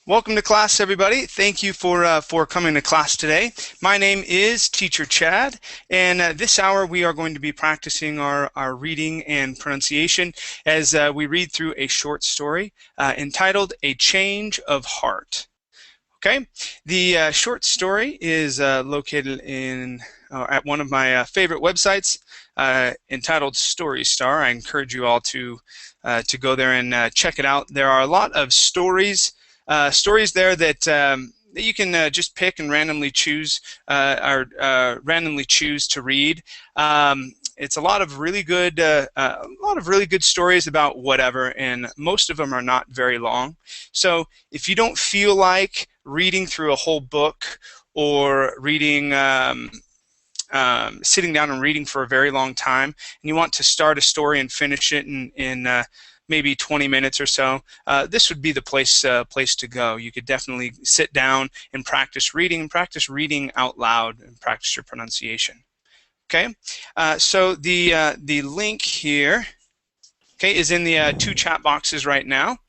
Welcome to class, everybody. Thank you for coming to class today. My name is Teacher Chad, and this hour we are going to be practicing our reading and pronunciation as we read through a short story entitled A Change of Heart. Okay, the short story is located at one of my favorite websites entitled Story Star. I encourage you all to go there and check it out. There are a lot of stories there that you can just pick and randomly choose to read. It's a lot of really good stories about whatever, and most of them are not very long. So if you don't feel like reading through a whole book or reading sitting down and reading for a very long time, and you want to start a story and finish it in maybe 20 minutes or so, this would be the place to go. You could definitely sit down and practice reading out loud, and practice your pronunciation. Okay, so the link here, okay, is in the two chat boxes right now.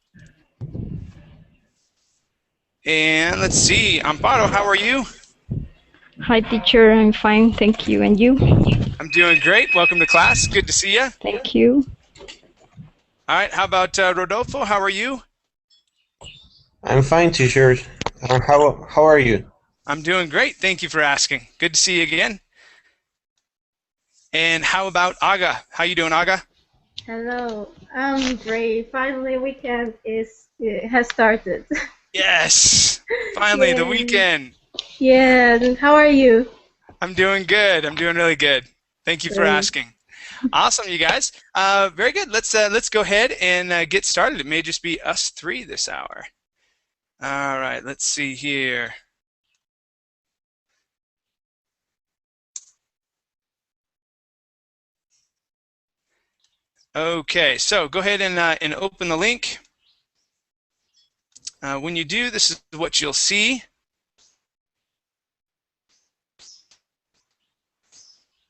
And let's see, Amparo, how are you? Hi, teacher. I'm fine, thank you. And you? I'm doing great. Welcome to class. Good to see you. Thank you. All right. How about Rodolfo? How are you? I'm fine, teacher. How are you? I'm doing great. Thank you for asking. Good to see you again. And how about Aga? How you doing, Aga? Hello. I'm great. Finally, weekend has started. Yes. Finally, the weekend. Yeah. How are you? I'm doing good. I'm doing really good. Thank you for asking. Awesome, you guys. Very good. Let's go ahead and get started. It may just be us three this hour. All right. Let's see here. Okay. So go ahead and open the link. When you do, this is what you'll see.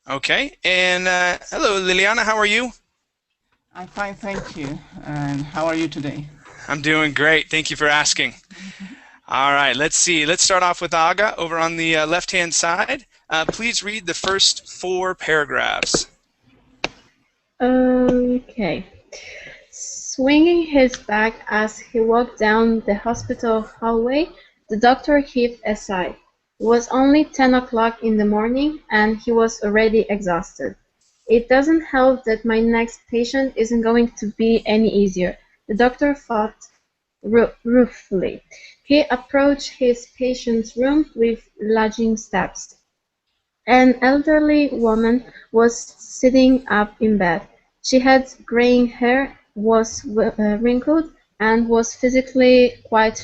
Okay. And hello, Liliana. How are you? I'm fine, thank you. And how are you today? I'm doing great. Thank you for asking. All right, let's see. Let's start off with Aga over on the left-hand side. Please read the first 4 paragraphs. Okay. Swinging his back as he walked down the hospital hallway, the doctor heaved a sigh. It was only 10 o'clock in the morning, and he was already exhausted. It doesn't help that my next patient isn't going to be any easier, the doctor thought ruefully. He approached his patient's room with lagging steps. An elderly woman was sitting up in bed. She had graying hair, was wrinkled, and was physically quite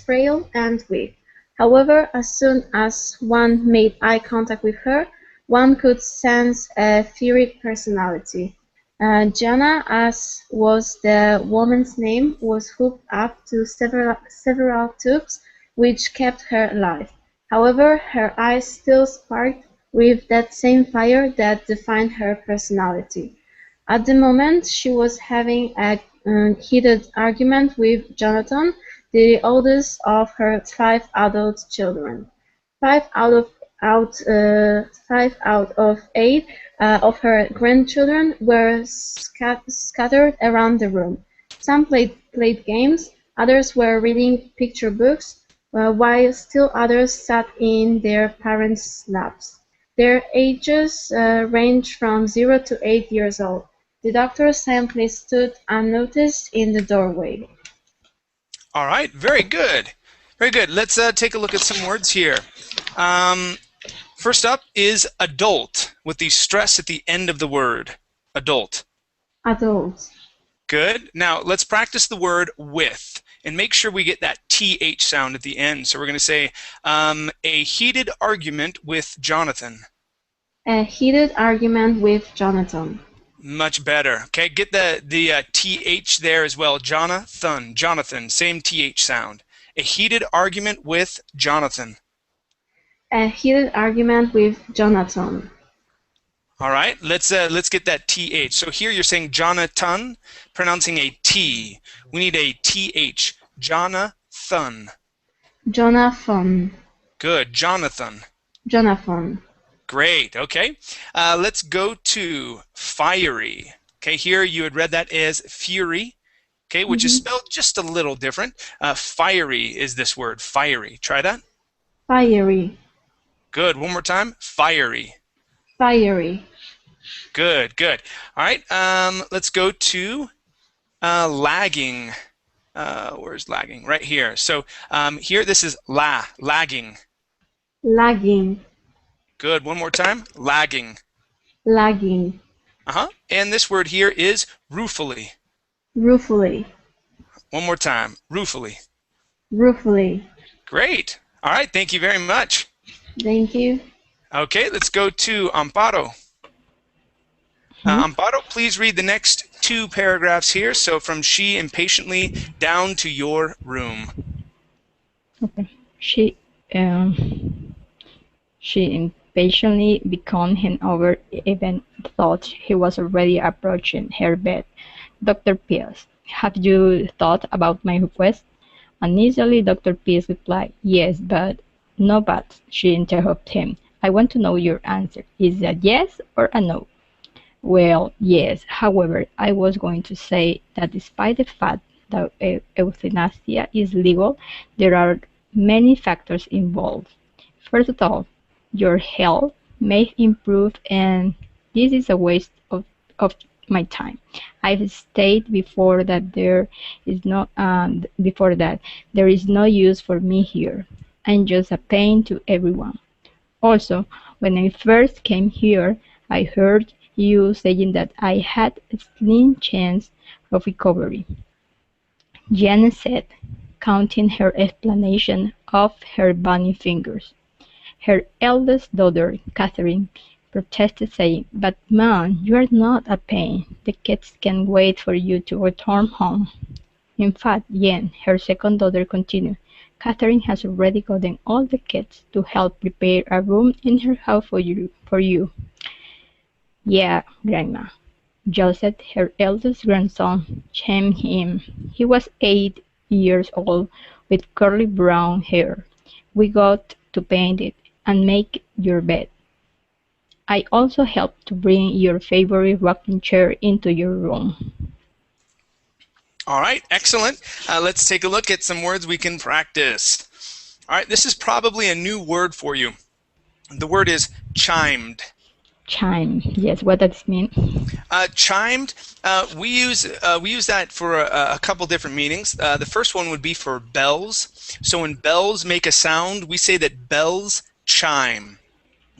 frail and weak. However, as soon as one made eye contact with her, one could sense a fiery personality. Jana, as was the woman's name, was hooked up to several tubes which kept her alive. However, her eyes still sparkled with that same fire that defined her personality. At the moment, she was having a heated argument with Jonathan, the oldest of her 5 adult children. 5 out of 8 of her grandchildren were scattered around the room. Some played games, others were reading picture books, while still others sat in their parents' laps. Their ages ranged from 0 to 8 years old. The doctor simply stood unnoticed in the doorway. All right, very good. Very good. Let's take a look at some words here. First up is adult, with the stress at the end of the word. Adult. Adult. Good. Now, let's practice the word with, and make sure we get that TH sound at the end. So we're going to say, a heated argument with Jonathan. A heated argument with Jonathan. Much better. Okay, get the TH there as well. Jonathan, Jonathan, same TH sound. A heated argument with Jonathan. A heated argument with Jonathan. All right, let's get that TH. So here you're saying Jonathan, pronouncing a T. We need a TH. Jonathan. Jonathan. Good, Jonathan. Jonathan. Great, okay. Let's go to fiery. Okay, here you had read that as fury, okay, which is spelled just a little different. Fiery is this word, fiery. Try that. Fiery. Good, one more time. Fiery. Fiery. Good, good. All right, let's go to lagging. Where's lagging? Right here. So here, this is lagging. Lagging. Good, one more time. Lagging. Lagging. And this word here is ruefully. Ruefully. One more time. Ruefully. Ruefully. Great. All right, thank you very much. Thank you. Okay, let's go to Amparo. Amparo, please read the next 2 paragraphs here. So from she impatiently down to your room. Okay. She impatiently beckoned him over, even thought he was already approaching her bed. Dr. Pierce, have you thought about my request? Uneasily, Dr. Pierce replied, yes, but... No buts, she interrupted him. I want to know your answer. Is it a yes or a no? Well, yes. However, I was going to say that despite the fact that euthanasia is legal, there are many factors involved. First of all, your health may improve, and this is a waste of my time. I've stated before that there is no use for me here. I'm just a pain to everyone. Also, when I first came here, I heard you saying that I had a slim chance of recovery. Janet said, counting her explanation of her bony fingers. Her eldest daughter, Catherine, protested, saying, but Mom, you are not a pain. The kids can wait for you to return home. In fact, Jen, her second daughter, continued, Catherine has already gotten all the kids to help prepare a room in her house for you. Yeah, Grandma. Joseph, her eldest grandson, chimed in. He was 8 years old with curly brown hair. We got to paint it and make your bed. I also helped to bring your favorite rocking chair into your room. All right, excellent. Let's take a look at some words we can practice. All right, this is probably a new word for you. The word is chimed. Chime, yes. What does it mean? Chimed, we use that for a couple different meanings. The first one would be for bells. So when bells make a sound, we say that bells chime.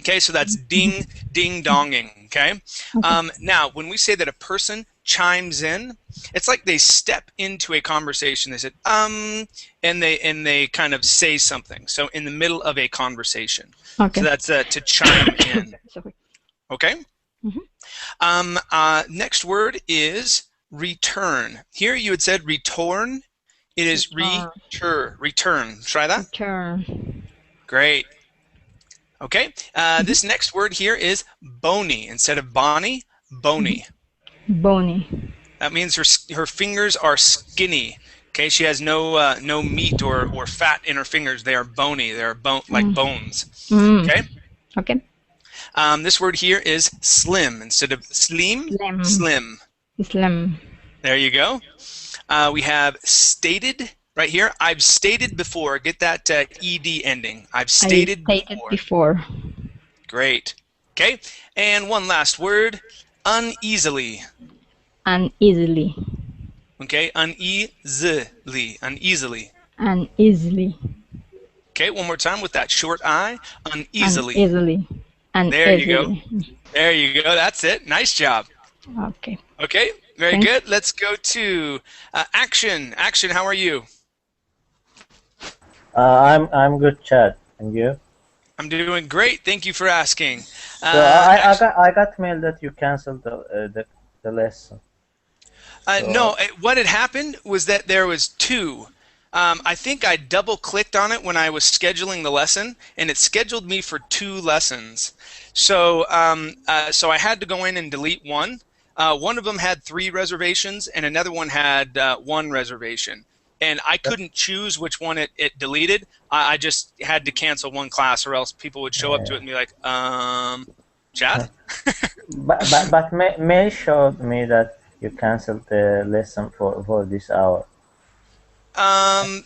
Okay, so that's ding, ding, donging. Okay. Now, when we say that a person chimes in, it's like they step into a conversation. They said, and they kind of say something. So in the middle of a conversation. Okay. So that's to chime in. Sorry. Okay. Next word is return. Here you had said return. It is return. Try that. Return. Great. Okay. This next word here is bony. Instead of bonny, bony. Bony. That means her fingers are skinny. Okay, she has no meat or fat in her fingers. They are bony. They are like bones. Okay. Okay. This word here is slim. Instead of slim. Slim. There you go. We have stated right here. I've stated before. Get that ed ending. I've stated before. Great. Okay. And one last word, uneasily. Uneasily. Okay. Uneasily. Okay. One more time with that short I. Uneasily. Uneasily. There you go. There you go. That's it. Nice job. Okay. Okay. Very good. Let's go to action. Action. How are you? I'm good, Chad. And you? I'm doing great. Thank you for asking. So I got mail that you canceled the lesson. No, So what had happened was that there was two. I think I double clicked on it when I was scheduling the lesson, and it scheduled me for two lessons. So I had to go in and delete one. One of them had 3 reservations, and another one had 1 reservation. And I that, couldn't choose which one it deleted. I just had to cancel one class, or else people would show up to it and be like, Chad? but May showed me that you canceled the lesson for this hour. Um,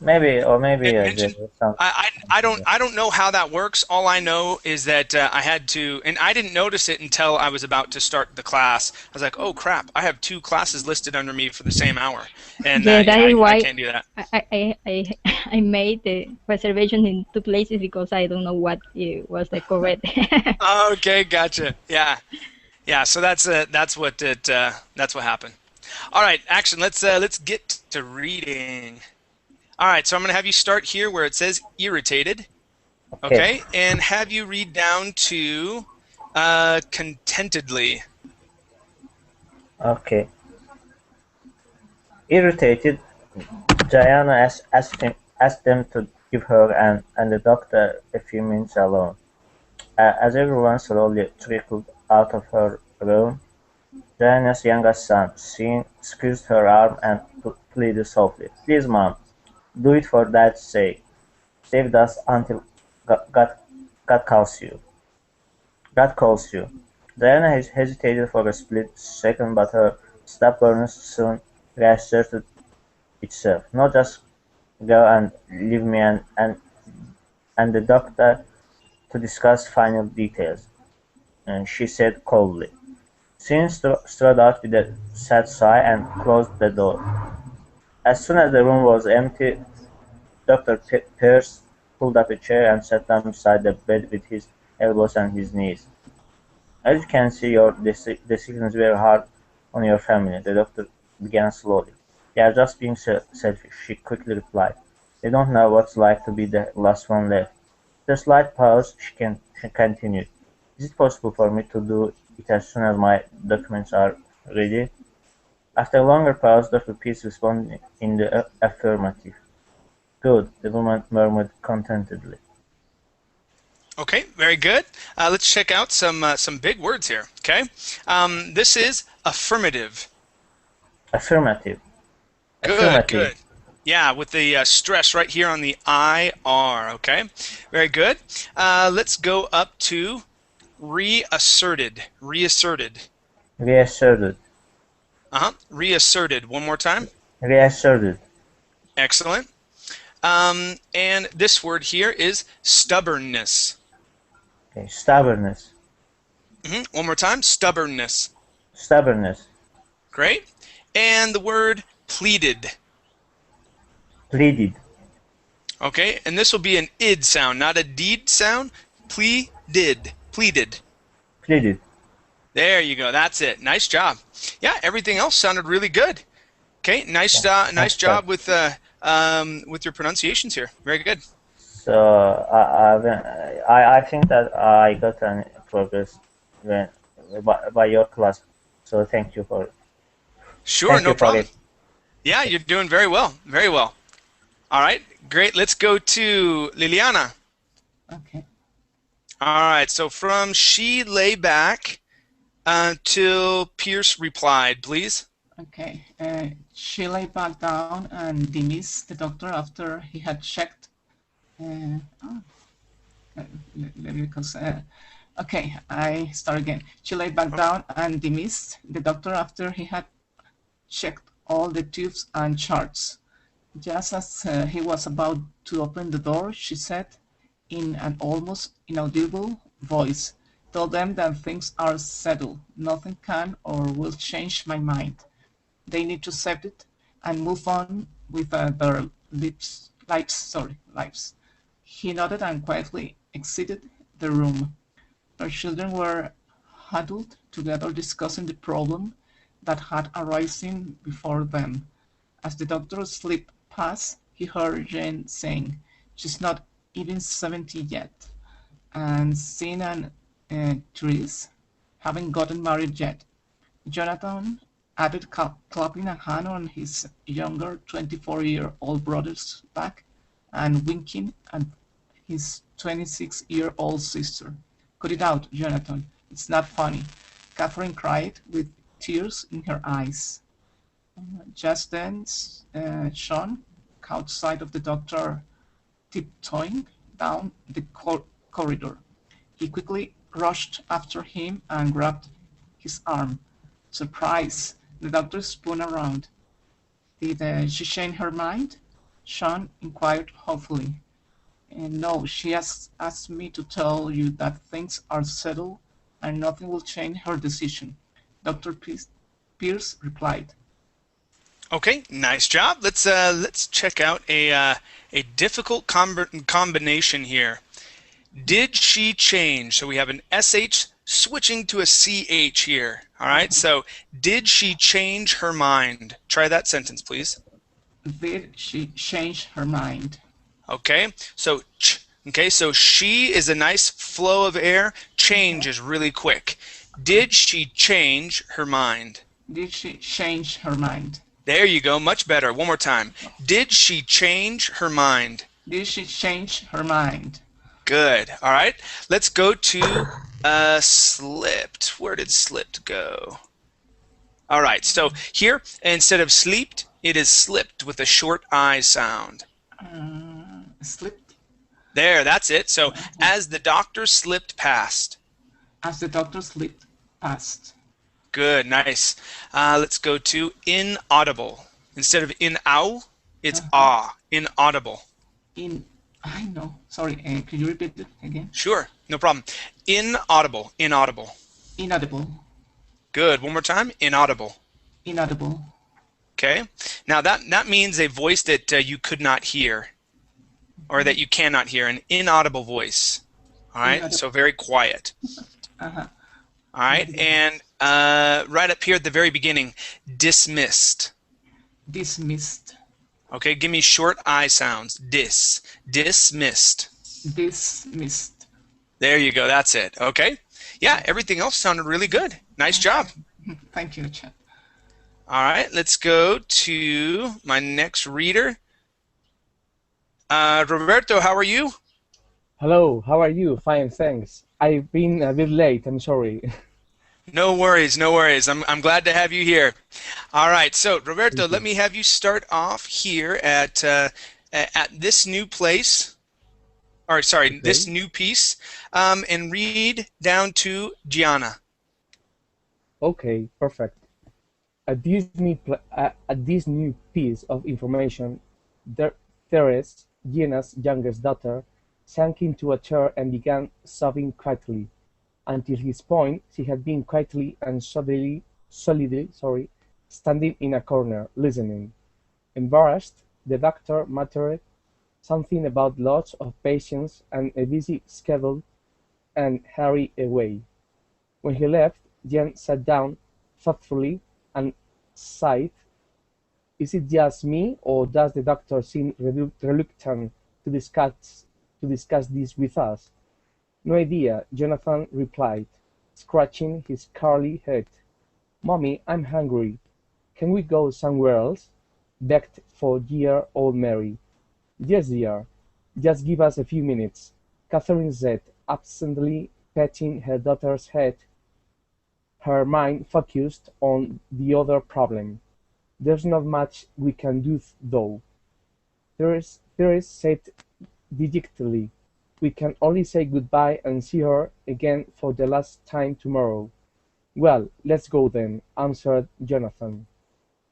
Maybe it there mentioned was some. I don't know how that works. All I know is that I had to, and I didn't notice it until I was about to start the class. I was like, oh crap, I have 2 classes listed under me for the same hour, and Yeah, that is I why can't do that. I made the reservation in 2 places because I don't know what was the correct. Okay, gotcha. Yeah. So that's what happened. All right, action. Let's get to reading. All right, so I'm gonna have you start here where it says irritated. Okay, Okay, and have you read down to contentedly. okay. Irritated, Diana asked them to give her and the doctor a few minutes alone. As everyone slowly trickled out of her room, Diana's youngest son, Sean, squeezed her arm and pleaded softly, "Please, Mom, do it for Dad's sake. Stay with us until God calls you." God calls you. Diana hesitated for a split second, but her stubbornness soon reasserted itself. "No, just go and leave me and the doctor to discuss final details," she said coldly. Sean strode out with a sad sigh and closed the door. As soon as the room was empty, Dr. Pierce pulled up a chair and sat down beside the bed with his elbows on his knees. "As you can see, your decisions were hard on your family," the doctor began slowly. "They are just being selfish," she quickly replied. "They don't know what it's like to be the last one left." After a slight pause, she continued, "Is it possible for me to do it as soon as my documents are ready?" After a longer pause, Dr. Peace responded in the affirmative. "Good," the woman murmured contentedly. Okay, very good. Let's check out some big words here. Okay, this is affirmative. Affirmative. Good, Affirmative. good. Yeah, with the stress right here on the IR. Okay, very good. Let's go up to reasserted. Reasserted. Reasserted. Reasserted. One more time. Reasserted. Excellent. And this word here is stubbornness. Okay. Stubbornness. One more time. Stubbornness. Stubbornness. Great. And the word pleaded. Pleaded. Okay, and this will be an id sound, not a deed sound. Pleaded. Pleaded. Pleaded. There you go. That's it. Nice job. Yeah, everything else sounded really good. Okay, nice Thanks, job with your pronunciations here. Very good. So I think that I got an progress when by your class. So Sure, thank no you for problem. it. Yeah, you're doing very well. Very well. All right, great. Let's go to Liliana. Okay. All right, so from she lay back till Pierce replied, please. Okay. She lay back down and dismissed the doctor after he had checked. Okay, I start again. She lay back down and dismissed the doctor after he had checked all the tubes and charts. Just as he was about to open the door, she said, in an almost inaudible voice, "Tell them that things are settled. Nothing can or will change my mind. They need to accept it and move on with their lives." He nodded and quietly exited the room. Their children were huddled together discussing the problem that had arisen before them. As the doctor slipped past, he heard Jane saying, "She's not even 70 yet." And Sin and Therese haven't gotten married yet. Jonathan added, clapping a hand on his younger 24-year-old brother's back and winking at his 26-year-old sister. "Cut it out, Jonathan. It's not funny," Catherine cried, with tears in her eyes. Just then Sean caught sight of the doctor tiptoeing down the corridor. He quickly rushed after him and grabbed his arm. Surprise! The doctor spun around. "Did she change her mind?" Sean inquired hopefully. "No, she has asked me to tell you that things are settled and nothing will change her decision," Dr. Pierce replied. Okay, nice job. Let's check out a difficult combination here. Did she change? So we have an SH switching to a CH here. All right, so did she change her mind? Try that sentence, please. Did she change her mind? Okay, so so she is a nice flow of air. Change is really quick. Did she change her mind? Did she change her mind? There you go, much better. One more time. Did she change her mind? Did she change her mind? Good. All right, let's go to slipped. Where did slipped go? All right, so here, instead of sleeped, it is slipped with a short I sound. Slipped? There, that's it. So, as the doctor slipped past. As the doctor slipped past. Good, nice. Let's go to inaudible. Instead of in-ow, it's ah, inaudible. I know. Sorry, could you repeat it again? Sure, no problem. Inaudible, inaudible. Inaudible. Good, one more time. Inaudible. Inaudible. Okay, now that means a voice that you could not hear, or that you cannot hear, an inaudible voice. All right, so very quiet. Uh-huh. All right, and right up here at the very beginning, dismissed. Dismissed. Okay, give me short I sounds. Dismissed. Dismissed. There you go, that's it. Okay, yeah, everything else sounded really good. Nice job. Thank you, Chad. All right, let's go to my next reader. Roberto, how are you? Hello, how are you? Fine, thanks. I've been a bit late, I'm sorry. No worries, no worries. I'm glad to have you here. All right, so Roberto, let me have you start off here at this new place, or sorry, this new piece, and read down to Gianna. Okay, perfect. At this new piece of information, Therese, Gina's youngest daughter, sank into a chair and began sobbing quietly. Until this point, she had been quietly and solidly standing in a corner, listening. Embarrassed, the doctor muttered something about lots of patients and a busy schedule and hurried away. When he left, Jen sat down thoughtfully and sighed. Is it just me, or does the doctor seem reluctant to discuss this with us? No idea, Jonathan replied, scratching his curly head. Mommy, I'm hungry. Can we go somewhere else? Begged for dear old Mary. Yes, dear. Just give us a few minutes, Catherine said, absently patting her daughter's head, her mind focused on the other problem. There's not much we can do, though. Therese said dejectedly. We can only say goodbye and see her again for the last time tomorrow. Well, let's go then, answered Jonathan.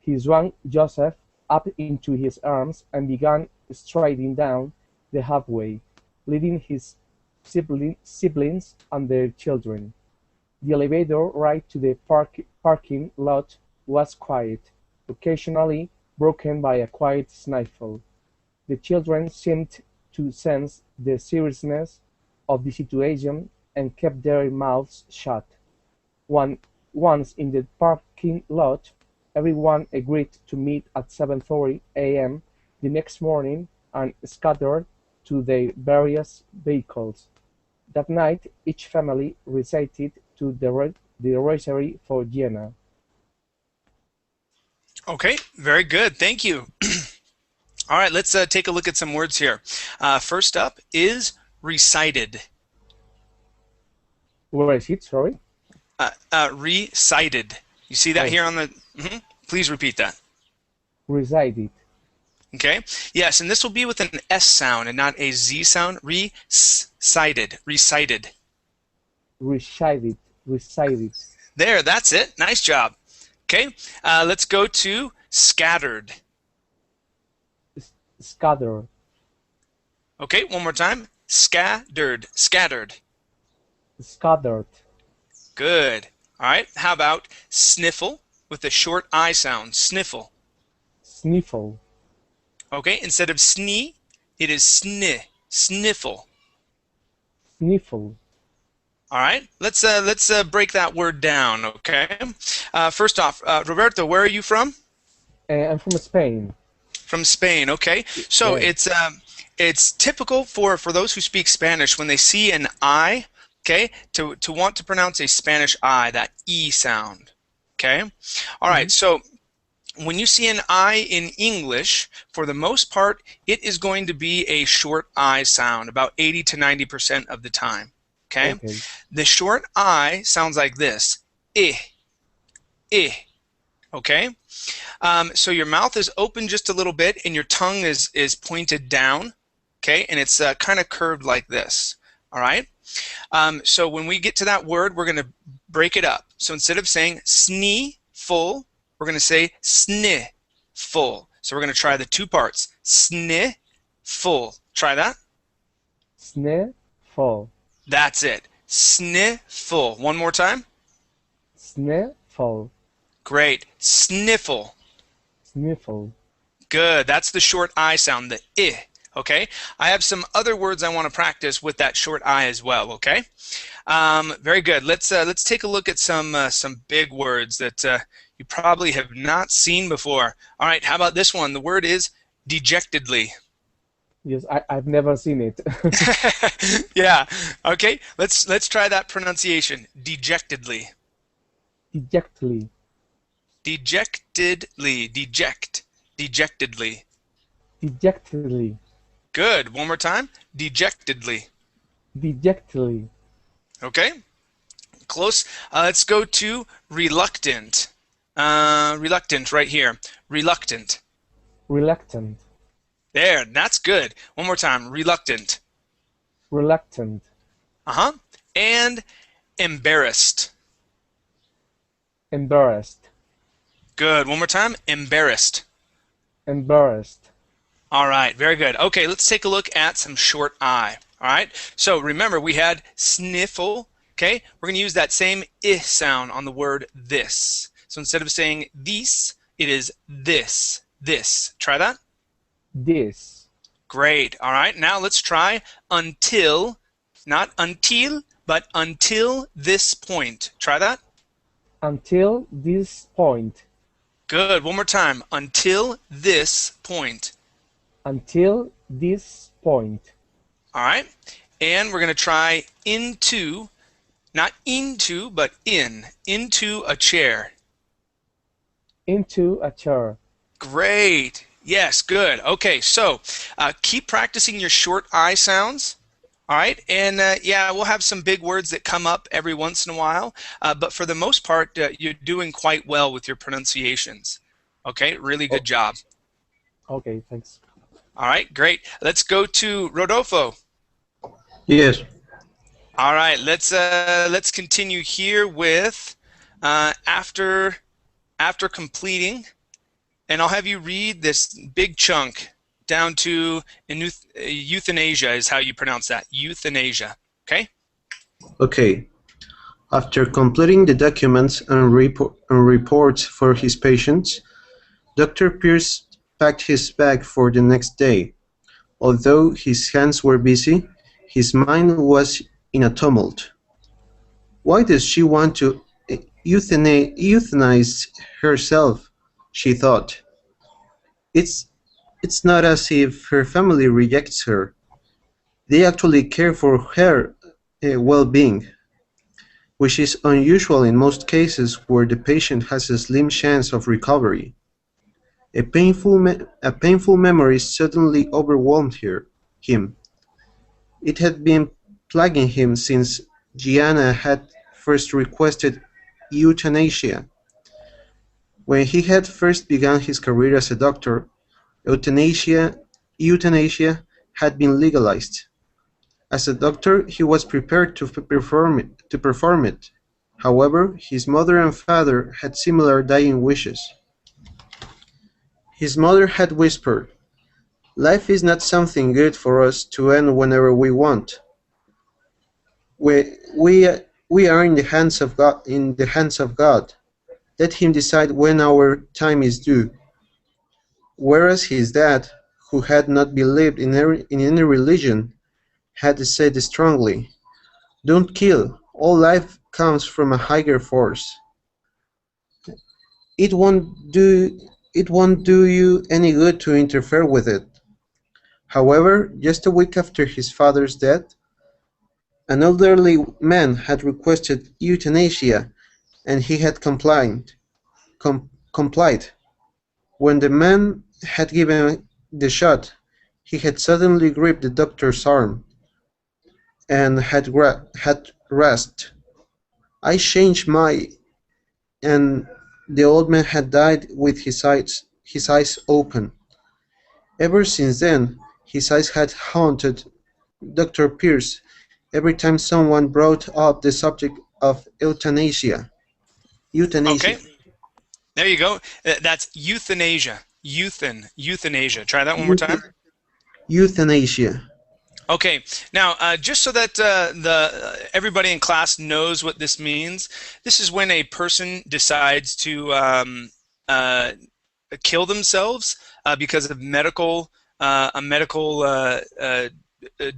He swung Joseph up into his arms and began striding down the halfway, leaving his siblings and their children. The elevator ride to the parking lot was quiet, occasionally broken by a quiet sniffle. The children seemed to sense the seriousness of the situation and kept their mouths shut. Once in the parking lot, everyone agreed to meet at 7:30 a.m. the next morning and scattered to their various vehicles. That night, each family recited to the rosary for Jenna. Okay, very good. Thank you. All right, let's take a look at some words here. First up is recited. Where is it? Sorry. Recited. You see that Oh, here on the... Please repeat that. resided. Okay. Yes, and this will be with an S sound and not a Z sound. Recited. Recited. Resided. Resided. There, that's it. Nice job. Okay. Let's go to scattered. Scattered. Okay, one more time. Scattered. Scattered. Scattered. Good. All right. How about sniffle with a short I sound? Sniffle. Sniffle. Okay. Instead of snee, it is sni. Sniffle. Sniffle. All right. Let's break that word down. Okay. First off, Roberto, where are you from? I'm from Spain. From Spain. Okay. So Yeah. it's typical for those who speak Spanish when they see an I, okay, to want to pronounce a Spanish I, that E sound. Okay. All right. So when you see an I in English, for the most part, it is going to be a short I sound, about 80 to 90% of the time. Okay. Okay. The short I sounds like this. I. I. Okay. So your mouth is open just a little bit, and your tongue is pointed down. Okay, and it's kind of curved like this. All right. So when we get to that word, we're going to break it up. So instead of saying snee full, we're going to say sni full. So we're going to try the two parts. Sni full. Try that. Sniffle. That's it. Sniffle. One more time. Sniffle. Great. Sniffle. Sniffle. Good. That's the short I sound, the I. Okay. I have some other words I want to practice with that short I as well. Okay. Very good. Let's take a look at some big words that you probably have not seen before. All right. How about this one? The word is dejectedly. Yes, I've never seen it. Yeah. Okay. Let's try that pronunciation. Dejectedly. Dejectedly. Dejectedly. Deject. Dejectedly. Dejectedly. Good. One more time. Dejectedly. Dejectedly. Okay. Close. Let's go to reluctant. Reluctant right here. Reluctant. Reluctant. There. That's good. One more time. Reluctant. Reluctant. And embarrassed. Embarrassed. Good. One more time. Embarrassed. Embarrassed. All right. Very good. Okay. Let's take a look at some short I. All right. So remember, we had sniffle. Okay. We're going to use that same I sound on the word this. So instead of saying these, it is this. This. Try that. This. Great. All right. Now let's try until, not until, but until this point. Try that. Until this point. Good. One more time. Until this point. Until this point. All right. And we're going to try into, not into, but in. Into a chair. Into a chair. Great. Yes, good. Okay, so keep practicing your short I sounds. All right, and yeah, we'll have some big words that come up every once in a while, but for the most part, you're doing quite well with your pronunciations. Okay, really good job. Okay, thanks. All right, great. Let's go to Rodolfo. Yes. All right, let's continue here with after completing, and I'll have you read this big chunk down to euthanasia is how you pronounce that. Euthanasia. Okay? Okay. After completing the documents and reports for his patients, Dr. Pierce packed his bag for the next day. Although his hands were busy, his mind was in a tumult. Why does she want to euthanize herself? She thought. It's not as if her family rejects her. They actually care for her well-being, which is unusual in most cases where the patient has a slim chance of recovery. A painful memory suddenly overwhelmed him. It had been plaguing him since Gianna had first requested euthanasia. When he had first begun his career as a doctor, euthanasia, euthanasia had been legalized. As a doctor, he was prepared to perform it. However, his mother and father had similar dying wishes. His mother had whispered, "Life is not something good for us to end whenever we want. We, we, we are in the hands of God. In the hands of God. Let Him decide when our time is due." Whereas his dad, who had not believed in any religion, had said strongly, "Don't kill. All life comes from a higher force. It won't do it won't do you any good to interfere with it." However, just a week after his father's death, an elderly man had requested euthanasia, and he had complied. When the man had given the shot, he had suddenly gripped the doctor's arm and had rasped, "I changed my—" and the old man had died with his eyes open. Ever since then, his eyes had haunted Dr. Pierce every time someone brought up the subject of euthanasia. Okay, Euthanasia. there you go. That's euthanasia. Euthanasia. Try that one more time. Euthanasia. Okay, now just so that everybody in class knows what this means, this is when a person decides to kill themselves because of a medical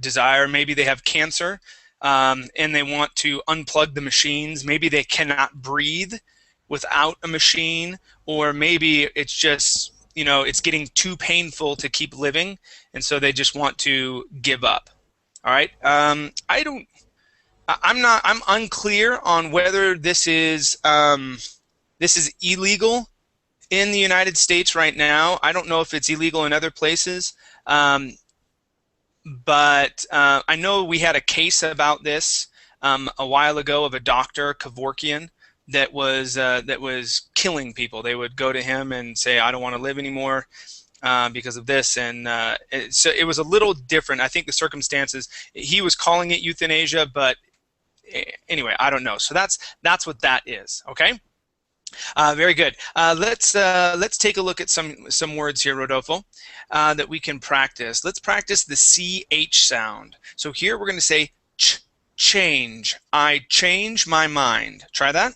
desire. Maybe they have cancer and they want to unplug the machines. Maybe they cannot breathe without a machine, or maybe it's just, it's getting too painful to keep living, and so they just want to give up. All right. I'm unclear on whether this is illegal in the United States right now. I don't know if it's illegal in other places, but I know we had a case about this a while ago of a doctor, Kevorkian, that was killing people. They would go to him and say, "I don't want to live anymore because of this," and so it was a little different. I think the circumstances, he was calling it euthanasia, but anyway, I don't know. So that's what that is. Okay. Very good. Let's take a look at some words here, Rodolfo, that we can practice. Let's practice the CH sound. So here we're going to say change. I change my mind. Try that.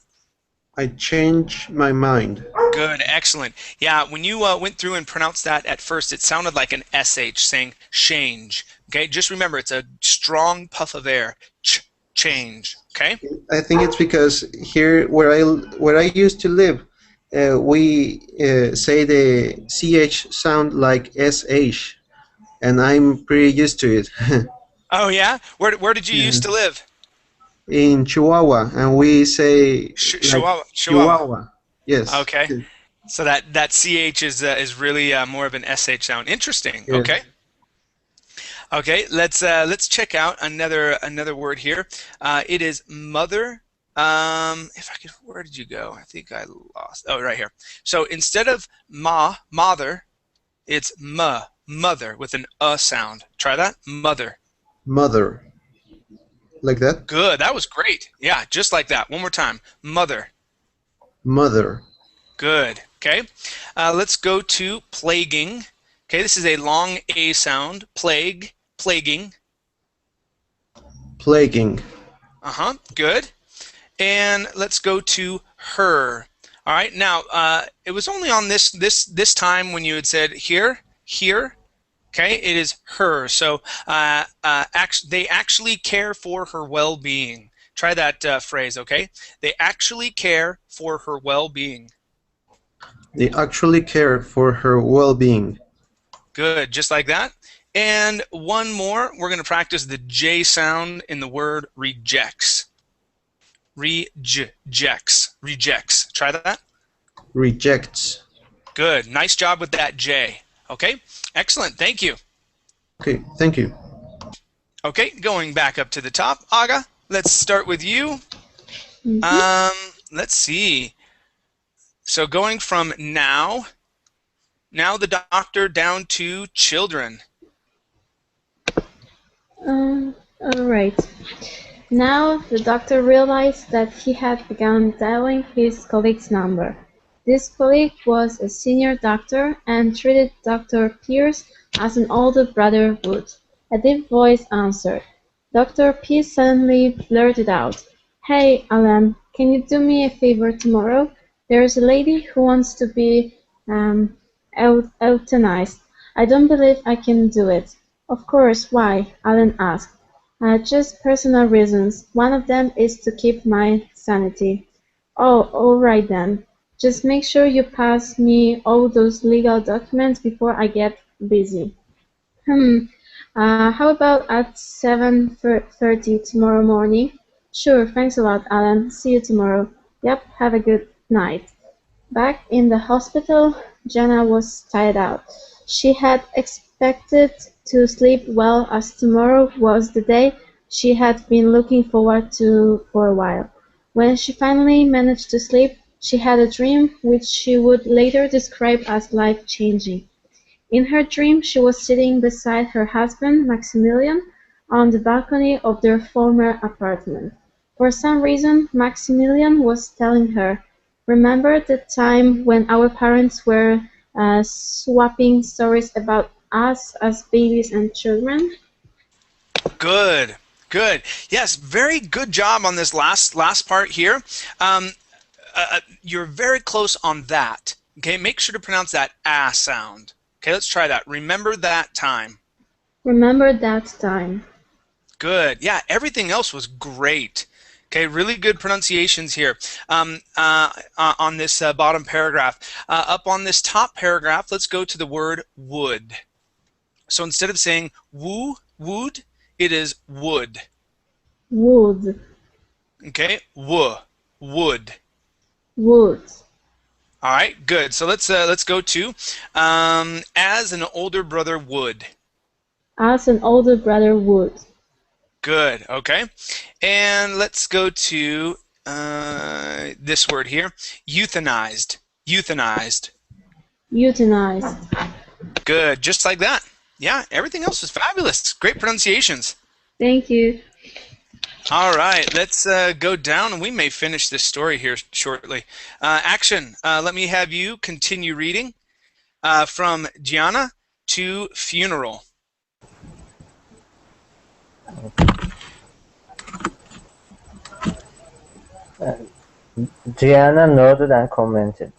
I change my mind. Good, excellent. Yeah, when you went through and pronounced that at first, it sounded like an SH, saying change. Okay, just remember, it's a strong puff of air. Change. Okay. I think it's because here where I used to live, we say the CH sound like SH, and I'm pretty used to it. Oh yeah? Where did you used to live? In Chihuahua, and we say Chihuahua. Chihuahua. Yes. Okay. So that CH is really more of an SH sound. Interesting. Yes. Okay. Okay. Let's check out another word here. It is mother. If I could, where did you go? I think I lost. Oh, right here. So instead of mother, it's mother with an sound. Try that. Mother. Mother. Like that? Good. That was great. Yeah, just like that. One more time. Mother. Mother. Good. Okay. Let's go to plaguing. Okay, this is a long A sound. Plague. Plaguing. Plaguing. Good. And let's go to her. All right. Now, it was only on this time when you had said here. Okay, it is her. So they actually care for her well-being. Try that phrase, okay? They actually care for her well-being. They actually care for her well-being. Good, just like that. And one more, we're going to practice the J sound in the word rejects. Rejects. Try that. Rejects. Good. Nice job with that J. Okay. Excellent. Thank you. Okay, thank you. Okay, going back up to the top. Aga, let's start with you. Let's see. So going from now the doctor down to children. All right. Now the doctor realized that he had begun dialing his colleague's number. This colleague was a senior doctor and treated Dr. Pierce as an older brother would. A deep voice answered. Dr. P suddenly blurted out, "Hey, Alan, can you do me a favor tomorrow? There's a lady who wants to be euthanized. I don't believe I can do it." "Of course, why?" Alan asked. "Just personal reasons. One of them is to keep my sanity." "Oh, all right then. Just make sure you pass me all those legal documents before I get busy." How about at 7:30 tomorrow morning?" "Sure, thanks a lot, Alan. See you tomorrow." "Yep, have a good night." Back in the hospital, Jana was tired out. She had expected to sleep well as tomorrow was the day she had been looking forward to for a while. When she finally managed to sleep, she had a dream which she would later describe as life-changing. In her dream she was sitting beside her husband, Maximilian, on the balcony of their former apartment. For some reason Maximilian was telling her, "Remember the time when our parents were swapping stories about us as babies and children?" Good. Good. Yes, very good job on this last part here. You're very close on that. Okay, make sure to pronounce that ah sound. Okay, let's try that. Remember that time. Remember that time. Good. Yeah, everything else was great. Okay, really good pronunciations here on this bottom paragraph. Up on this top paragraph, let's go to the word would. So instead of saying would, it is would. Wood. Okay, would. Wood. All right, good. So let's go to as an older brother would. As an older brother would. Good. Okay, and let's go to this word here, euthanized. Euthanized. Euthanized. Good, just like that. Yeah, everything else was fabulous. Great pronunciations. Thank you. All right, let's go down, and we may finish this story here shortly. Action. Let me have you continue reading from Gianna to funeral. Gianna nodded and commented,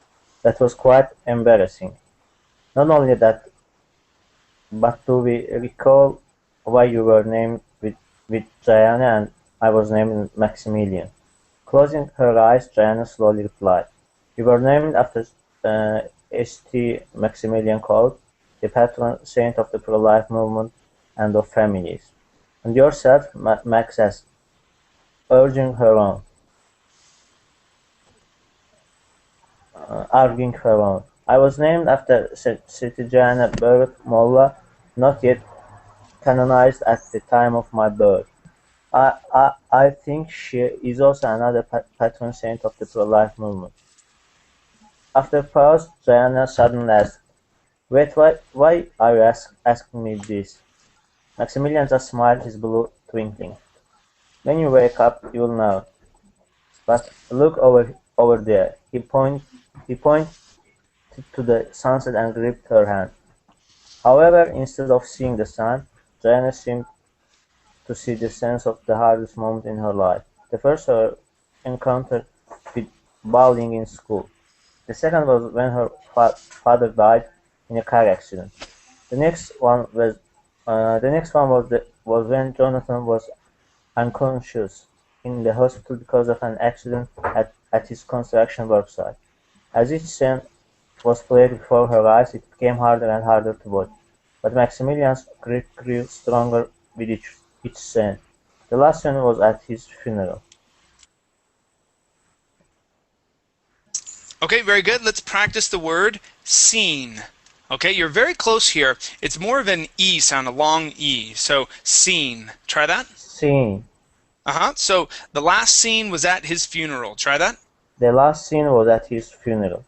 "That was quite embarrassing. Not only that, but do we recall why you were named with Gianna and I was named Maximilian?" Closing her eyes, Gianna slowly replied, "You were named after St. Maximilian Kolbe, the patron saint of the pro-life movement and of families. And yourself, Max asked, urging her on. Arguing her on. I was named after St. Joanna Baruch Molla, not yet canonized at the time of my birth. I think she is also another patron saint of the pro-life movement." After a pause, Joanna suddenly asked, "Wait, why are you asking me this?" Maximilian just smiled, his blue twinkling. "When you wake up, you'll know. But look over there." He pointed to the sunset and gripped her hand. However, instead of seeing the sun, Joanna seemed to see the sense of the hardest moment in her life. The first her encounter with bowling in school. The second was when her father died in a car accident. The next one was when Jonathan was unconscious in the hospital because of an accident at his construction work site. As each scene was played before her eyes, it became harder and harder to watch. But Maximilian's grip grew stronger with each scene. The last scene was at his funeral. Okay, very good. Let's practice the word seen. Okay, you're very close here. It's more of an E sound, a long E. So, seen. Try that. Seen. So, the last scene was at his funeral. Try that. The last scene was at his funeral.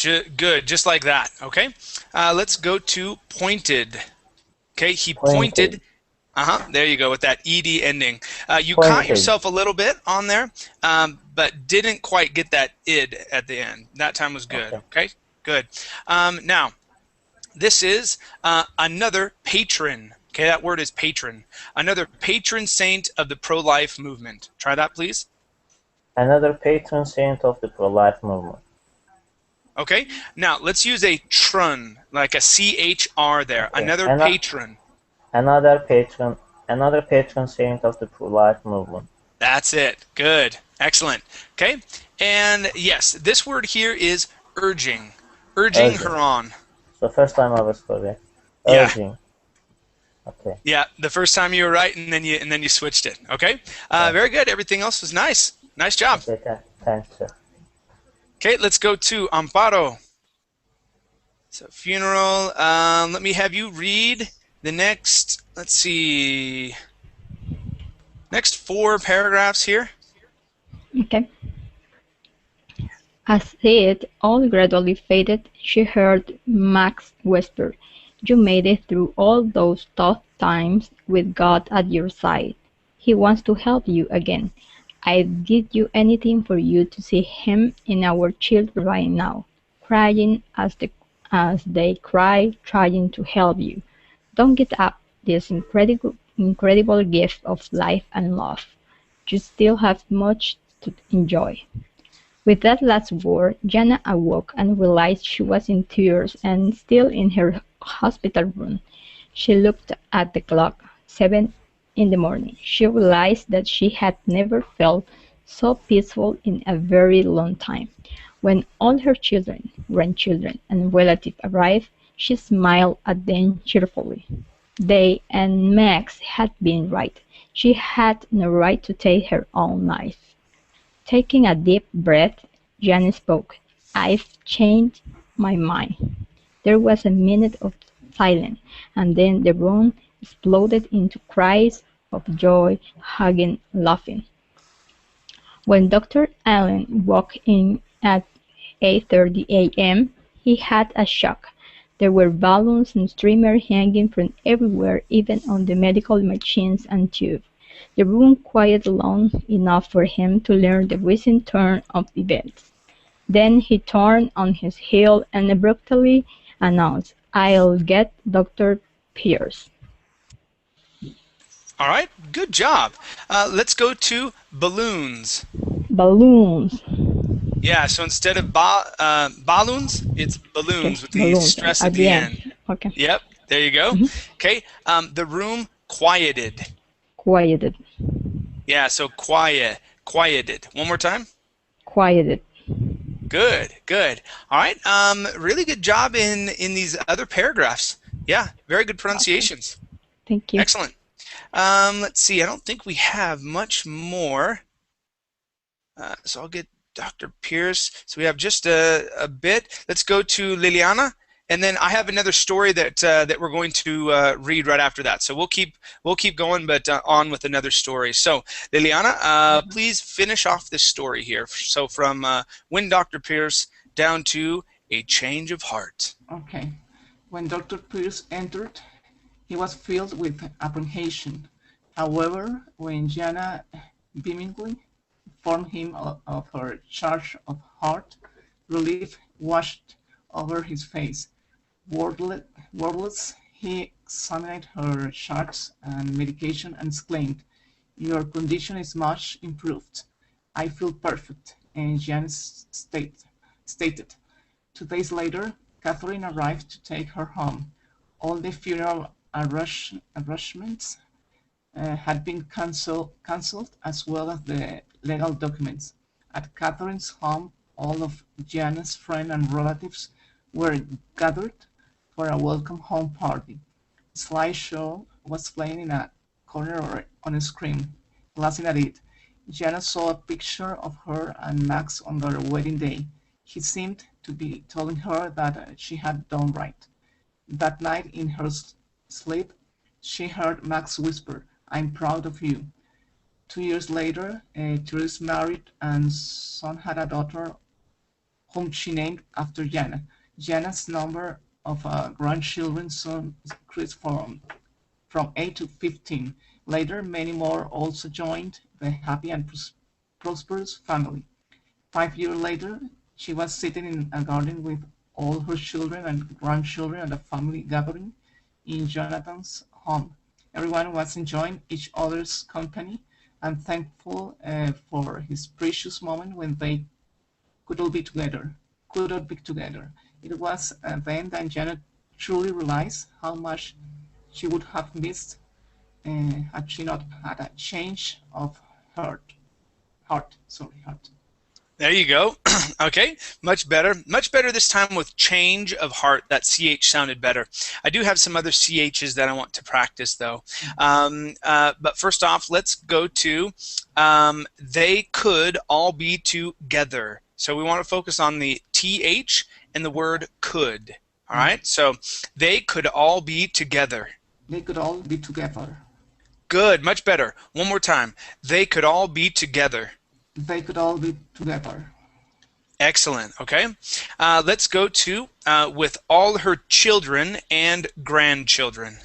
Good, just like that. Okay, let's go to pointed. Okay, he Pointed. pointed. There you go with that ed ending. You caught Pointed. yourself a little bit on there, but didn't quite get that id at the end. That time was good. Okay, good. Now, this is another patron. Okay, that word is patron. Another patron saint of the pro-life movement. Try that, please. Another patron saint of the pro-life movement. Okay, now let's use a trun, like a CHR there. Okay. Another patron. Another patron saint of the pro-life movement. That's it. Good. Excellent. Okay, and yes, this word here is urging. Urging her on. So first time I was correct. Yeah. Urging. Okay. Yeah, the first time you were right, and then you switched it. Okay, very good. Everything else was nice. Nice job. Okay, thanks, sir. Okay, let's go to Amparo. So funeral. Let me have you read the next. Let's see. Next 4 paragraphs here. Okay. As it all gradually faded, she heard Max whisper, "You made it through all those tough times with God at your side. He wants to help you again. I'd give you anything for you to see him in our children right now, crying as they cry, trying to help you. Don't give up this incredible gift of life and love. You still have much to enjoy." With that last word, Jana awoke and realized she was in tears and still in her hospital room. She looked at the clock. 7 in the morning. She realized that she had never felt so peaceful in a very long time. When all her children, grandchildren, and relatives arrived, she smiled at them cheerfully. They and Max had been right. She had no right to take her own life. Taking a deep breath, Jan spoke. "I've changed my mind." There was a minute of silence, and then the room exploded into cries of joy, hugging, laughing. When Dr. Allen walked in at 8:30 a.m., he had a shock. There were balloons and streamers hanging from everywhere, even on the medical machines and tubes. The room quieted long enough for him to learn the recent turn of events. Then he turned on his heel and abruptly announced, "I'll get Dr. Pierce." All right, good job. Let's go to balloons. Balloons. Yeah, so instead of balloons, it's balloons Okay, with the balloons stress at the end. Okay. Yep, there you go. Okay, the room quieted. Quieted. Yeah, so quieted. One more time. Quieted. Good, good. All right, really good job in these other paragraphs. Yeah, very good pronunciations. Okay. Thank you. Excellent. Let's see, I don't think we have much more. So I'll get Dr. Pierce. So we have just a bit. Let's go to Liliana, and then I have another story that that we're going to read right after that. So we'll keep going, but on with another story. So Liliana, please finish off this story here. So from when Dr. Pierce down to a change of heart. Okay. When Dr. Pierce entered, he was filled with apprehension. However, when Jana beamingly informed him of her charge of heart, relief washed over his face. Wordless, he examined her charts and medication and exclaimed, "Your condition is much improved. I feel perfect," and Jana stated. 2 days later, Catherine arrived to take her home. All the funeral arrangements had been cancelled, as well as the legal documents. At Catherine's home, all of Jana's friends and relatives were gathered for a welcome home party. A slideshow was playing in a corner on a screen. Glancing at it, Jana saw a picture of her and Max on their wedding day. He seemed to be telling her that she had done right. That night in her sleep, she heard Max whisper, "I'm proud of you." 2 years later, Therese married and soon had a daughter whom she named after Jana. Jana's number of grandchildren soon increased from 8 to 15. Later, many more also joined the happy and prosperous family. 5 years later, she was sitting in a garden with all her children and grandchildren at a family gathering in Jonathan's home. Everyone was enjoying each other's company and thankful for his precious moment when they could all be together. Could all be together. It was then that Janet truly realized how much she would have missed had she not had a change of heart. Heart. There you go. Okay, much better. Much better this time with change of heart. That CH sounded better. I do have some other CHs that I want to practice, though. But first off, let's go to they could all be together. So we want to focus on the TH and the word could. All right, so they could all be together. They could all be together. Good, much better. One more time. They could all be together. They could all be together. Excellent. Okay. Let's go to with all her children and grandchildren.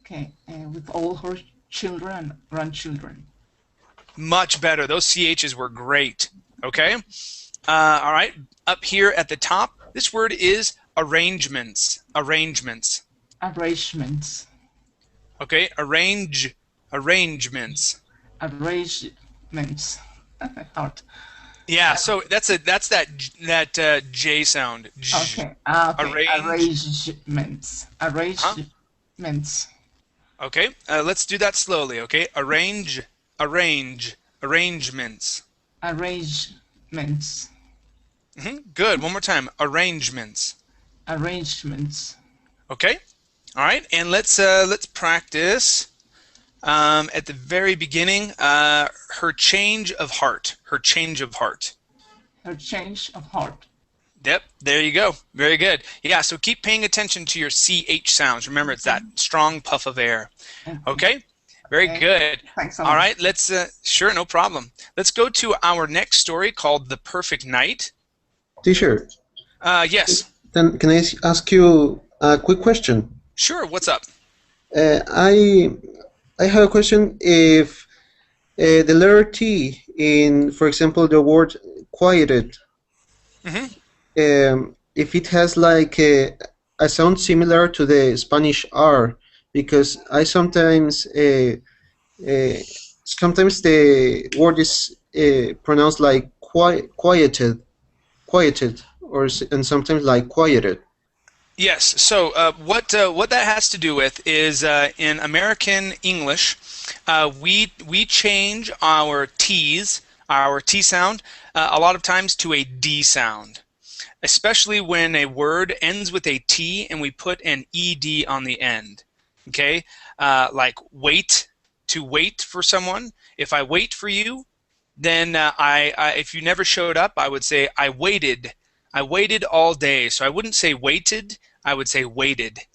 Okay. With all her children and grandchildren. Much better. Those CHs were great. Okay. All right. Up here at the top, this word is arrangements. Arrangements. Arrangements. Okay. Arrangements. Arrangements. Hard. Yeah, so that's that J sound. Okay. Arrangements. Arrangements. Okay. Let's do that slowly. Okay. Arrangements. Arrangements. Good. One more time. Arrangements. Arrangements. Okay. All right. And let's practice. At the very beginning, her change of heart. Her change of heart. Her change of heart. Yep, there you go. Very good. Yeah, so keep paying attention to your CH sounds. Remember, it's that strong puff of air. Okay? Very good. Thanks. All right, let's, sure, no problem. Let's go to our next story called The Perfect Night. Teacher. Yes. Then can I ask you a quick question? Sure, what's up? I have a question. If the letter T in, for example, the word quieted, if it has like a sound similar to the Spanish R, because I sometimes sometimes the word is pronounced like quieted, and sometimes like quieted. Yes. So what that has to do with is in American English, we change our T's, our T sound, a lot of times to a D sound, especially when a word ends with a T and we put an ED on the end. Okay, like wait, to wait for someone. If I wait for you, then if you never showed up, I would say I waited. I waited all day. So I wouldn't say waited, I would say waited.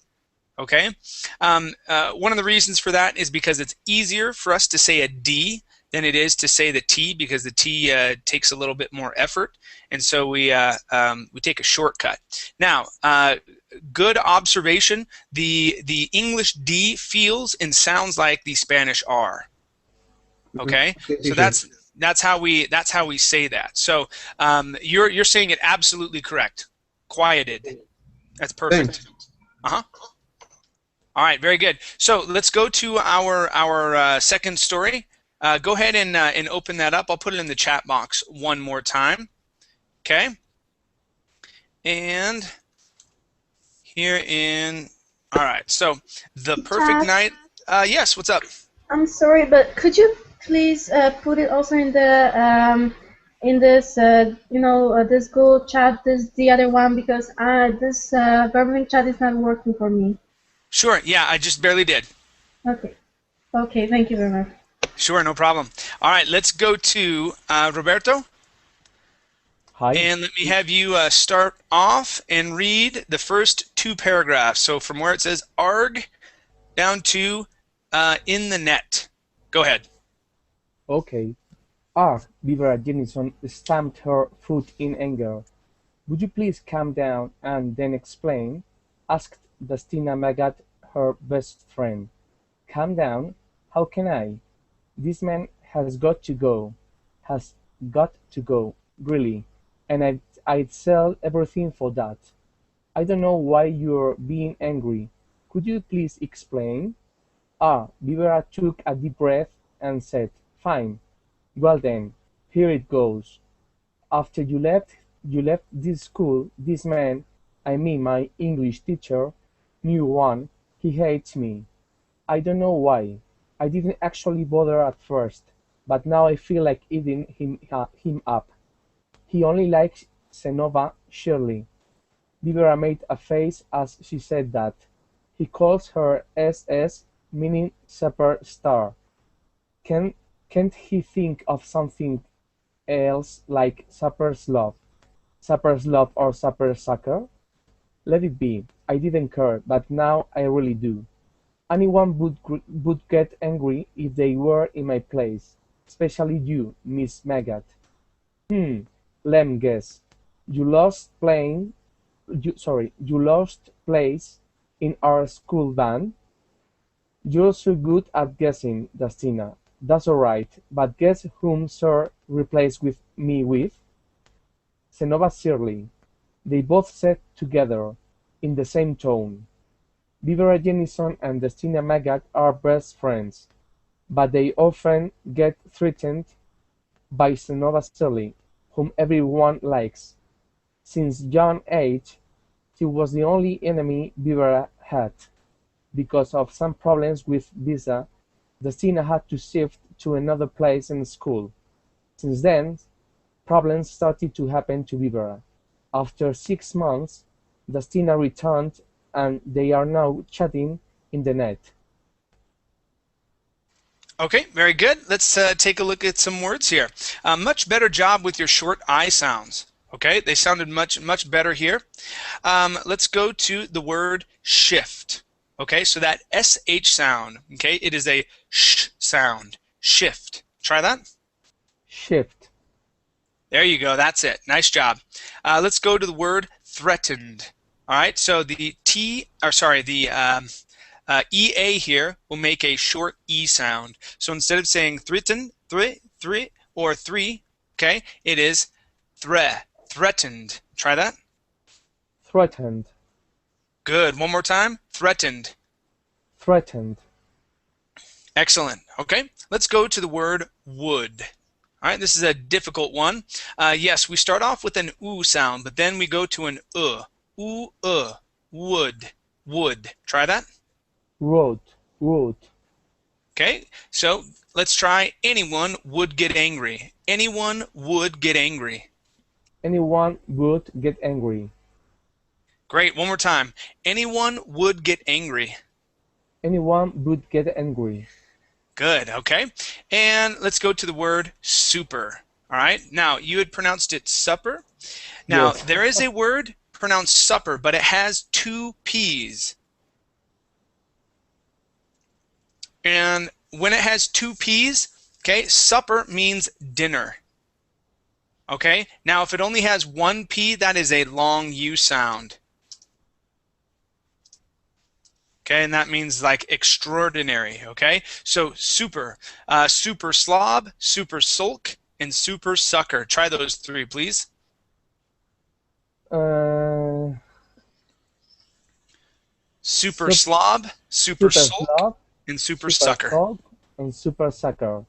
Okay? One of the reasons for that is because it's easier for us to say a D than it is to say the T, because the T takes a little bit more effort, and so we take a shortcut. Now, good observation. The English D feels and sounds like the Spanish R. Okay? So that's how we say that. So you're saying it absolutely correct. Quieted. That's perfect. All right, very good. So let's go to our second story. Go ahead and open that up. I'll put it in the chat box one more time. Okay. And here in. All right. So the perfect night. Yes. What's up? I'm sorry, but could you please put it also in the in this this Google chat, the other one, because this government chat is not working for me. Sure. Yeah, I just barely did. Okay. Okay. Thank you very much. Sure, no problem. All right, let's go to Roberto. Hi. And let me have you start off and read the first two paragraphs. So from where it says arg down to in the net. Go ahead. Okay. Ah, Beaver Jennison stamped her foot in anger. Would you please calm down and then explain? Asked Dustina Magat, her best friend. Calm down? How can I? This man has got to go. Has got to go, really. And I'd sell everything for that. I don't know why you're being angry. Could you please explain? Ah, Bibera took a deep breath and said, Fine. Well then, here it goes. After you left this school, this man, I mean my English teacher, new one, he hates me. I don't know why. I didn't actually bother at first, but now I feel like eating him up. He only likes Senova Shirley. Bibera made a face as she said that. He calls her SS, meaning superstar. Can, can't he think of something else like supper's love? Supper's love or supper sucker? Let it be. I didn't care, but now I really do. Anyone would get angry if they were in my place, especially you, Miss Maggot. Hmm, lem guess. You lost playing. You lost place in our school band. You're so good at guessing, Dustina. That's all right, but guess whom Sir replaced me with? Senova Shirley. They both said together, in the same tone. Beaver Jennison and Dustina Magat are best friends, but they often get threatened by Senova Shirley, whom everyone likes. Since young age, she was the only enemy Beaver had. Because of some problems with visa, Dustina had to shift to another place in school. Since then, problems started to happen to Beaver. After 6 months, Dustina returned and they are now chatting in the net. Okay, very good. Let's take a look at some words here. Much better job with your short I sounds. Okay, they sounded much better here. Let's go to the word shift. Okay, so that SH sound, okay, it is a sh sound. Shift. Try that. Shift. There you go. That's it. Nice job. Let's go to the word threatened. All right, so the EA here will make a short E sound. So instead of saying threatened, three, or three, okay, it is threatened. Try that. Threatened. Good. One more time. Threatened. Threatened. Excellent. Okay, let's go to the word would. All right, this is a difficult one. Yes, we start off with an oo sound, but then we go to an Ooh, would. Try that. Would. Okay, so let's try anyone would get angry. Anyone would get angry. Anyone would get angry. Great, one more time. Anyone would get angry. Anyone would get angry. Good, okay. And let's go to the word super. All right, now you had pronounced it supper. Now, Yes. there is a word pronounced supper, but it has two P's. And when it has two P's, okay, supper means dinner. Okay, now if it only has one P, that is a long U sound. Okay, and that means like extraordinary. Okay, so super, super slob, super sulk, and super sucker. Try those three, please. Super slob, super sulk, slob, and super super sucker. sulk, and super sucker.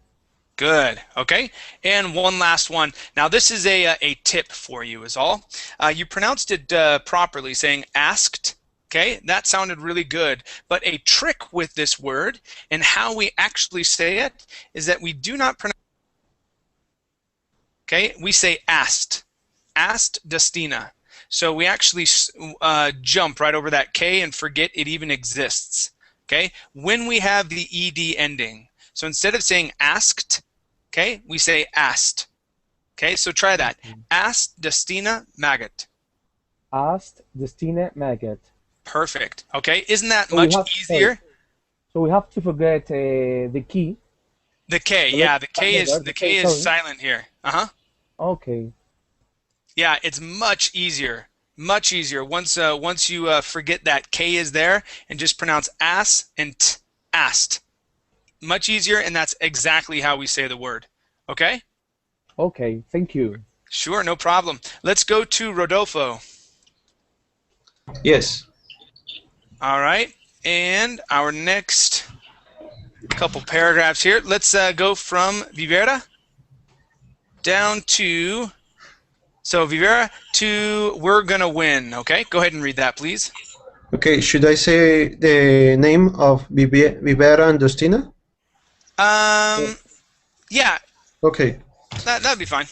Good. Okay. And one last one. Now this is a tip for you is all. You pronounced it properly, saying asked. Okay, that sounded really good. But a trick with this word and how we actually say it is that we do not pronounce. Okay, we say asked. Asked Dustina. So we actually jump right over that K and forget it even exists. Okay, when we have the ED ending. So instead of saying asked, okay, we say asked. Okay, so try that. Asked Destina maggot. Asked Destina maggot. Perfect. Okay, isn't that So we much have, sorry, easier? so we have to forget the key. The K, The yeah, letter, the the K K, is sorry. silent here. Uh-huh. Okay. Yeah, it's much easier. Much easier once you forget that K is there and just pronounce ass and t, asked. Much easier, and that's exactly how we say the word. Okay? Okay, thank you. Sure, no problem. Let's go to Rodolfo. Yes. All right, and our next couple paragraphs here. Let's go from Vivera down to, so Vivera to we're gonna win. Okay, go ahead and read that, please. Okay, should I say the name of Vivera and Justina? Yeah, Okay. that'd be fine.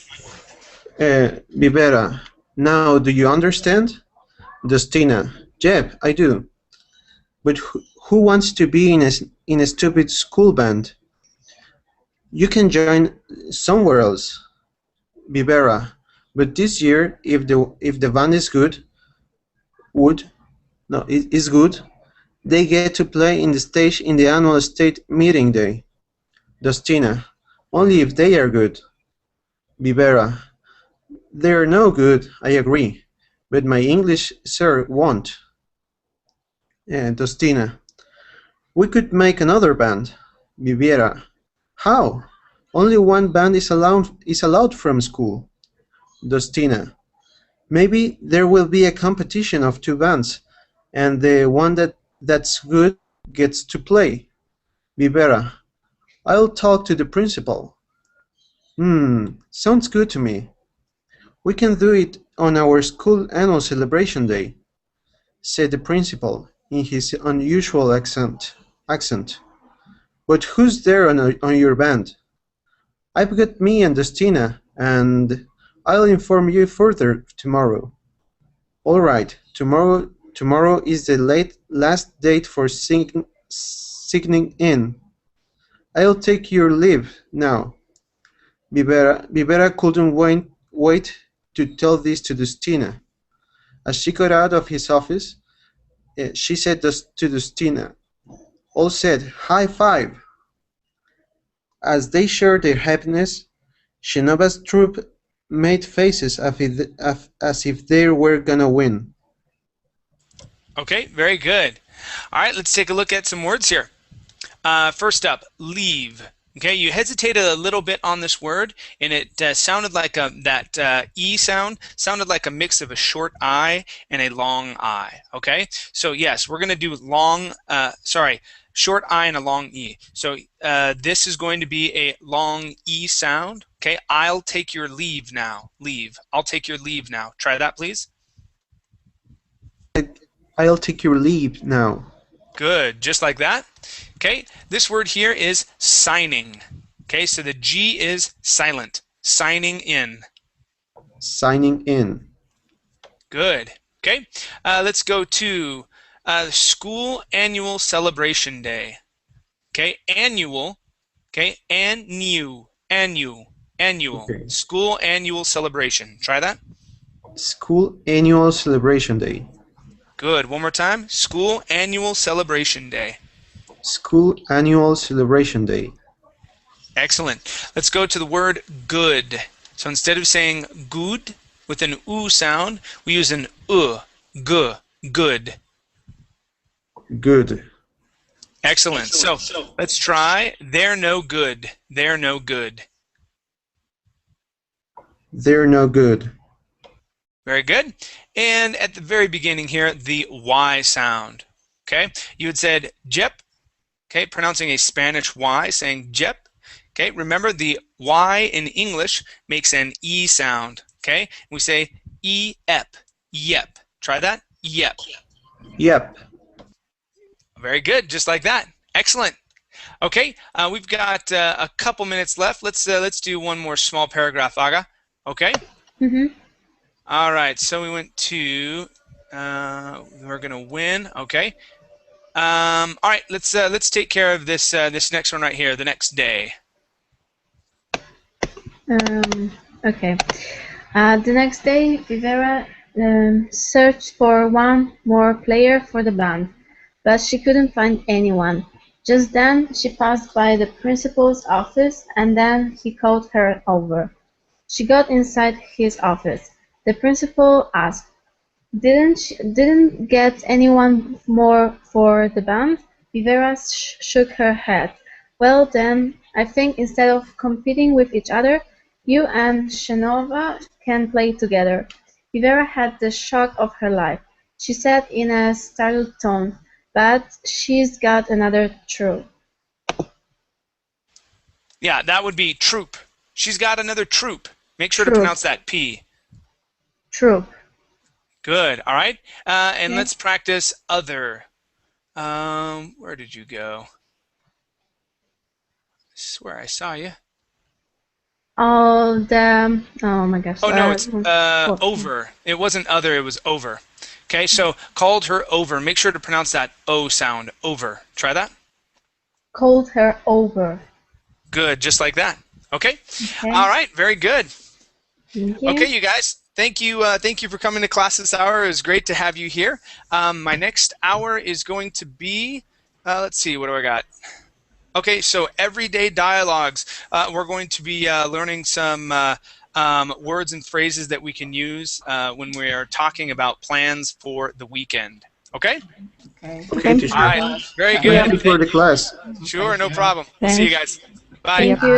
Vivera, now do you understand? Justina, Jeb, I do. But who wants to be in a stupid school band? You can join somewhere else. Vivera, but this year, if the band is good, would no is good, they get to play in the stage in the annual state meeting day. Justina, only if they are good. Vivera, they're no good, I agree, but my English sir won't. Justina, we could make another band. Viviera, how? Only one band is allowed from school. Justina, maybe there will be a competition of two bands, and the one that's good gets to play. Vivera, I'll talk to the principal. Sounds good to me. We can do it on our school annual celebration day, said the principal in his unusual accent. But who's there on your band? I've got me and Justina, and I'll inform you further tomorrow. All right, tomorrow is the last date for signing in. I'll take your leave now. Vivera couldn't wait to tell this to Justina. As she got out of his office, she said to Justina, all said, high five! As they shared their happiness, Shinoba's troop made faces as if they were gonna win. Okay, very good. All right, let's take a look at some words here. First up, leave. Okay, you hesitated a little bit on this word, and it sounded like that E sound sounded like a mix of a short I and a long I. Okay, so yes, we're going to do short I and a long E. So this is going to be a long E sound. Okay, I'll take your leave now. Leave. I'll take your leave now. Try that, please. I'll take your leave now. Good, just like that. Okay, this word here is signing. Okay, so the G is silent. Signing in. Signing in. Good. Okay, let's go to school annual celebration day. Okay, annual. Okay, annual. Okay. School annual celebration. Try that. School annual celebration day. Good. One more time. School annual celebration day. School annual celebration day. Excellent. Let's go to the word good. So instead of saying good with an oo sound, we use an g, good. Good. Excellent. So let's try they're no good. They're no good. They're no good. Very good. And at the very beginning here, the Y sound. Okay, you had said Jep. Okay, pronouncing a Spanish Y, saying Jep. Okay, remember the Y in English makes an E sound. Okay, we say E-ep, yep. Try that, yep. Yep. Very good, just like that. Excellent. Okay, we've got a couple minutes left. Let's do one more small paragraph, Aga. Okay. All right. So we went to we're gonna win. Okay. All right. Let's take care of this this next one right here. The next day. Okay. The next day, Vivera searched for one more player for the band, but she couldn't find anyone. Just then, she passed by the principal's office, and then he called her over. She got inside his office. The principal asked, "Didn't get anyone more for the band?" Vivera shook her head. "Well then, I think instead of competing with each other, you and Shenova can play together." Vivera had the shock of her life. She said in a startled tone, "But she's got another troop." Yeah, that would be troop. She's got another troop. Make sure to Troop. pronounce that P. Troop. Good. All right. And Okay. let's practice other. Where did you go? I swear I saw you. Oh my gosh. Oh, no, it's over. It wasn't other, it was over. Okay, so called her over. Make sure to pronounce that O sound. Over. Try that. Called her over. Good, just like that. Okay. Okay. All right, very good. Thank you. Okay, you guys. Thank you for coming to class this hour. It was great to have you here. My next hour is going to be, let's see, what do I got? Okay, so everyday dialogues. We're going to be learning some words and phrases that we can use when we are talking about plans for the weekend. Okay? Okay. Okay, teacher. All right, very good. Thank you for the class. Sure, no problem. We'll see you guys. Bye. Thank you.